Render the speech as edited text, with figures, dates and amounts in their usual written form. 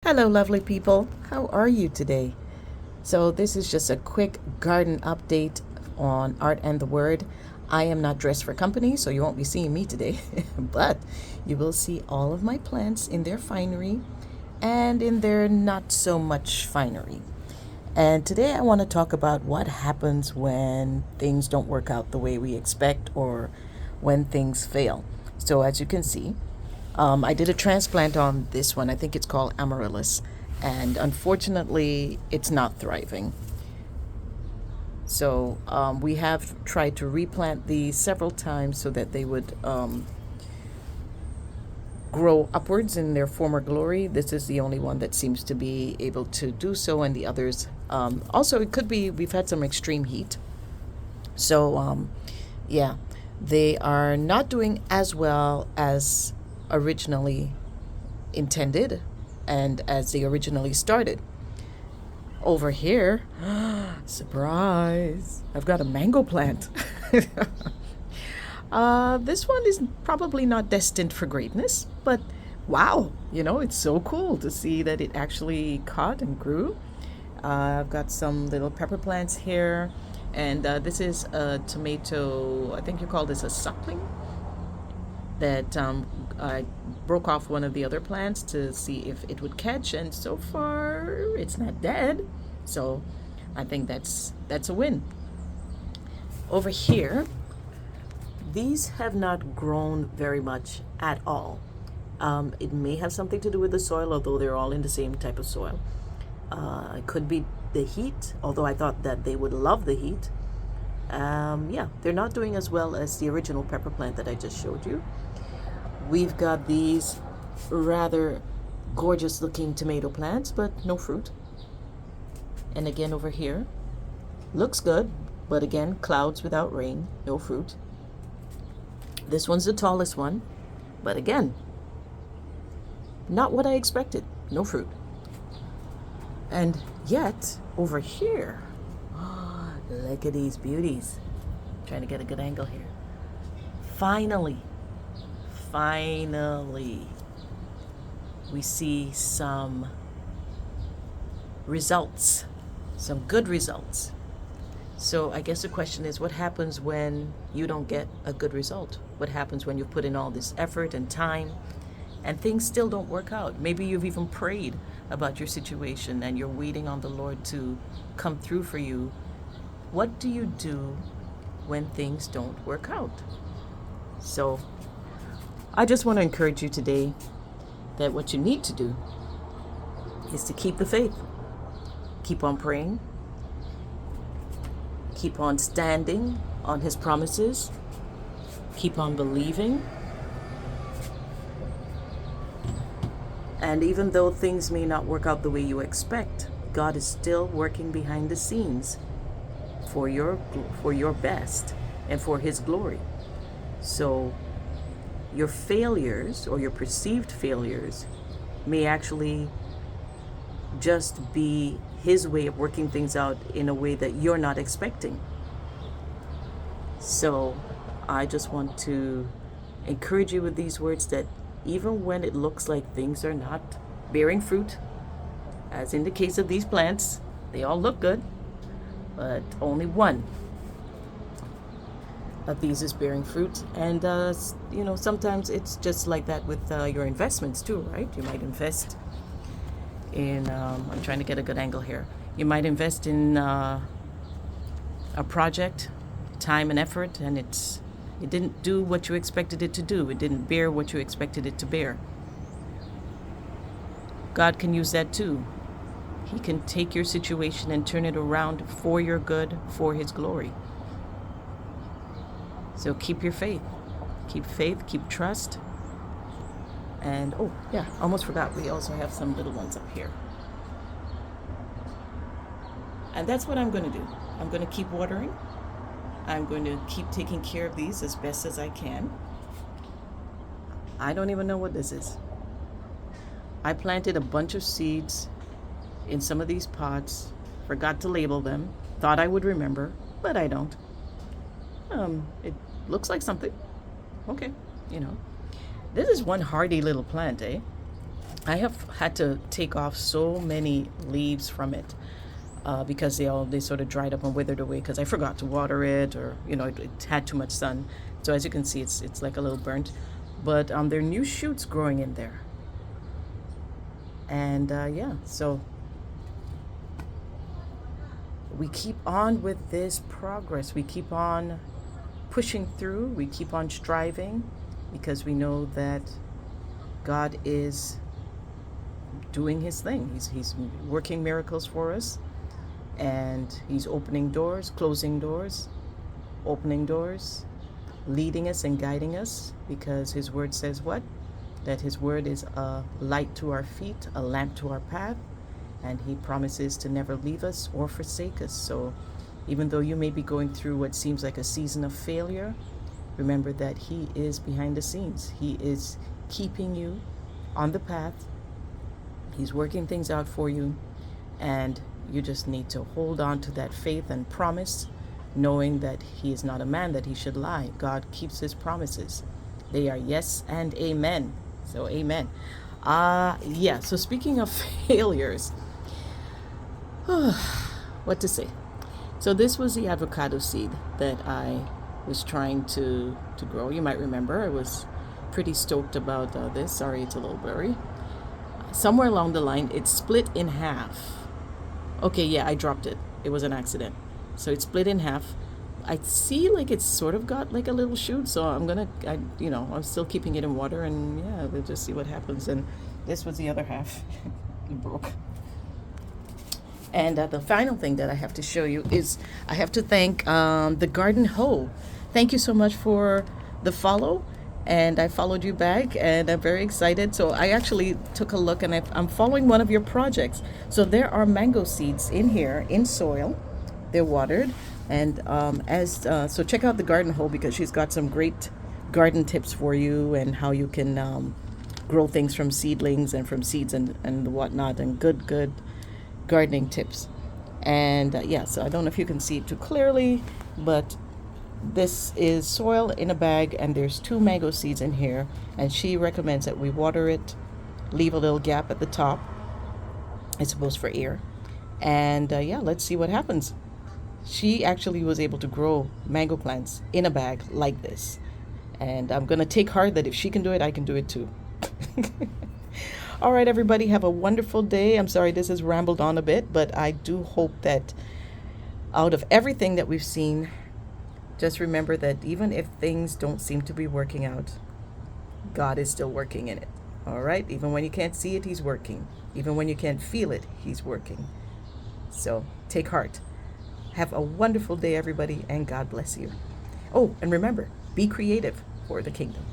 Hello, lovely people. How are you today? So, this is just a quick garden update on Art and the Word. I am not dressed for company, so you won't be seeing me today, but you will see all of my plants in their finery and in their not so much finery. And today I want to talk about what happens when things don't work out the way we expect or when things fail. So, as you can see, I did a transplant on this one. I think it's called Amaryllis. And unfortunately, it's not thriving. So we have tried to replant these several times so that they would grow upwards in their former glory. This is the only one that seems to be able to do so, and the others. Also, it could be we've had some extreme heat. So, yeah, they are not doing as well as originally intended and as they originally started. Over here, surprise, I've got a mango plant. This one is probably not destined for greatness, but wow, it's so cool to see that it actually caught and grew. I've got some little pepper plants here, and this is a tomato, I think you call this a suckling, that I broke off one of the other plants to see if it would catch, and so far it's not dead. So I think that's a win. Over here, these have not grown very much at all. It may have something to do with the soil, although they're all in the same type of soil. It could be the heat, although I thought that they would love the heat. Yeah, they're not doing as well as the original pepper plant that I just showed you. We've got these rather gorgeous looking tomato plants, but no fruit. And again over here, looks good, but again, clouds without rain, no fruit. This one's the tallest one, but again, not what I expected, no fruit. And yet, over here, look at these beauties. I'm trying to get a good angle here. Finally, we see some results, some good results. So I guess the question is, what happens when you don't get a good result? What happens when you've put in all this effort and time and things still don't work out? Maybe you've even prayed about your situation and you're waiting on the Lord to come through for you. What do you do when things don't work out? So I just want to encourage you today that what you need to do is to keep the faith. Keep on praying. Keep on standing on His promises. Keep on believing. And even though things may not work out the way you expect, God is still working behind the scenes for your best and for His glory. So your failures or your perceived failures may actually just be His way of working things out in a way that you're not expecting. So I just want to encourage you with these words that even when it looks like things are not bearing fruit, as in the case of these plants, they all look good, but only one of these is bearing fruit. And sometimes it's just like that with your investments too, right? You might invest in I'm trying to get a good angle here. You might invest in a project, time and effort, and it didn't do what you expected it to do. It didn't bear what you expected it to bear. God can use that too. He can take your situation and turn it around for your good, for His glory. So keep your faith. Keep faith, keep trust. And oh yeah, almost forgot, we also have some little ones up here. And that's what I'm going to do. I'm going to keep watering. I'm going to keep taking care of these as best as I can. I don't even know what this is. I planted a bunch of seeds in some of these pots, forgot to label them, thought I would remember, but I don't. It looks like something. Okay, This is one hardy little plant, eh? I have had to take off so many leaves from it because they sort of dried up and withered away because I forgot to water it, or it had too much sun. So as you can see, it's like a little burnt, but there are new shoots growing in there, and yeah, so we keep on with this progress. We keep on pushing through. We keep on striving because we know that God is doing his thing. He's working miracles for us, and he's opening doors, closing doors, opening doors, leading us and guiding us, because his word says what? That his word is a light to our feet, a lamp to our path, and he promises to never leave us or forsake us. So even though you may be going through what seems like a season of failure, remember that he is behind the scenes. He is keeping you on the path. He's working things out for you, and you just need to hold on to that faith and promise, knowing that he is not a man that he should lie. God keeps his promises. They are yes and amen. So amen. Yeah, so speaking of failures, what to say? So this was the avocado seed that I was trying to grow. You might remember I was pretty stoked about this. Sorry, it's a little blurry. Somewhere along the line, it split in half. Okay, yeah, I dropped it. It was an accident. So it split in half. I see like it's sort of got like a little shoot, so I'm still keeping it in water, and yeah, we'll just see what happens. And this was the other half. It broke. And the final thing that I have to show you is I have to thank the Garden Hoe. Thank you so much for the follow. And I followed you back, and I'm very excited. So I actually took a look, and I'm following one of your projects. So there are mango seeds in here in soil. They're watered. And so check out the Garden Hoe, because she's got some great garden tips for you, and how you can grow things from seedlings and from seeds and whatnot, and good gardening tips. And yeah, so I don't know if you can see it too clearly, but this is soil in a bag, and there's 2 mango seeds in here, and she recommends that we water it, leave a little gap at the top. It's supposed for air. And yeah, let's see what happens. She actually was able to grow mango plants in a bag like this, and I'm gonna take heart that if she can do it, I can do it too. All right, everybody, have a wonderful day. I'm sorry this has rambled on a bit, but I do hope that out of everything that we've seen, just remember that even if things don't seem to be working out, God is still working in it. All right? Even when you can't see it, he's working. Even when you can't feel it, he's working. So take heart. Have a wonderful day, everybody, and God bless you. Oh, and remember, be creative for the kingdom.